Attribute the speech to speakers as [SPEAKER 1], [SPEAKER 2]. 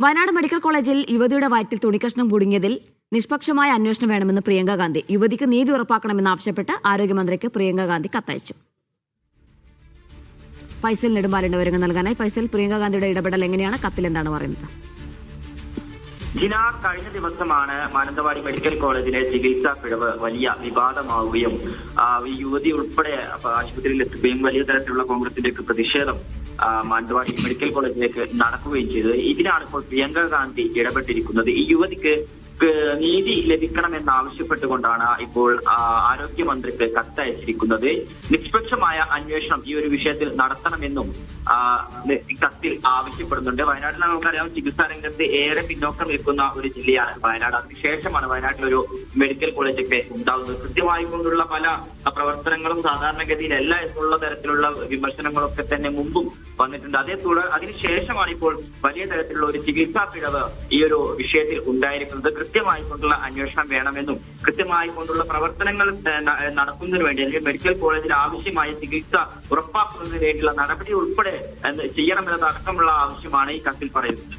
[SPEAKER 1] Wayanad medical കോളേജിൽ യുവതിയുടെ വയറ്റിൽ തുണിക്കഷ്ണം കുടുങ്ങിയതിൽ നിഷ്പക്ഷമായ അന്വേഷണം വേണമെന്ന് പ്രിയങ്ക ഗാന്ധി. യുവതിക്ക് നീതി ഉറപ്പാക്കണമെന്നാവശ്യപ്പെട്ട് ആരോഗ്യമന്ത്രിക്ക് പ്രിയങ്ക ഗാന്ധി കത്തയച്ചു. ഫൈസൽ നെടുമ്പാലിന്റെ വിവരങ്ങൾ നൽകാനായി ഫൈസൽ, പ്രിയങ്ക ഗാന്ധിയുടെ ഇടപെടൽ എങ്ങനെയാണ്? കത്തിൽ എന്താണ് പറയുന്നത്?
[SPEAKER 2] ജിന, കഴിഞ്ഞ ദിവസമാണ് മാനന്തവാടി മെഡിക്കൽ കോളേജിലെ ചികിത്സാ പിഴവ് വലിയ വിവാദമാവുകയും ഈ യുവതി ഉൾപ്പെടെ ആശുപത്രിയിൽ എത്തുകയും വലിയ തരത്തിലുള്ള കോൺഗ്രസിന്റെ പ്രതിഷേധം മാനന്തവാടി മെഡിക്കൽ കോളേജിലേക്ക് നടക്കുകയും ചെയ്തത്. ഇതിനാണ് ഇപ്പോൾ പ്രിയങ്ക ഗാന്ധി ഇടപെട്ടിരിക്കുന്നത്. ഈ യുവതിക്ക് നീതി ലഭിക്കണമെന്നാവശ്യപ്പെട്ടുകൊണ്ടാണ് ഇപ്പോൾ ആരോഗ്യമന്ത്രിക്ക് കത്തയച്ചിരിക്കുന്നത്. നിഷ്പക്ഷമായ അന്വേഷണം ഈ ഒരു വിഷയത്തിൽ നടത്തണമെന്നും കത്തിൽ ആവശ്യപ്പെടുന്നുണ്ട്. വയനാട്ടിൽ നമുക്കറിയാം, ചികിത്സാ രംഗത്ത് ഏറെ പിന്നോക്കം നിൽക്കുന്ന ഒരു ജില്ലയാണ് വയനാട്. അതിനുശേഷമാണ് വയനാട്ടിലൊരു മെഡിക്കൽ കോളേജൊക്കെ ഉണ്ടാകുന്നത്. കൃത്യമായി കൊണ്ടുള്ള പല പ്രവർത്തനങ്ങളും സാധാരണഗതിയിലല്ല എന്നുള്ള തരത്തിലുള്ള വിമർശനങ്ങളൊക്കെ തന്നെ മുമ്പും വന്നിട്ടുണ്ട്. അതിനുശേഷമാണ് ഇപ്പോൾ വലിയ തരത്തിലുള്ള ഒരു ചികിത്സാ പിഴവ് ഈ ഒരു വിഷയത്തിൽ ഉണ്ടായിരിക്കുന്നത്. കൃത്യമായി കൊണ്ടുള്ള അന്വേഷണം വേണമെന്നും കൃത്യമായി കൊണ്ടുള്ള പ്രവർത്തനങ്ങൾ നടത്തുന്നതിന് വേണ്ടി അല്ലെങ്കിൽ മെഡിക്കൽ കോളേജിൽ ആവശ്യമായ ചികിത്സ ഉറപ്പാക്കുന്നതിന് വേണ്ടിയുള്ള നടപടി ഉൾപ്പെടെ ചെയ്യണമെന്നതടക്കമുള്ള ആവശ്യമാണ് ഈ കത്തിൽ പറയുന്നത്.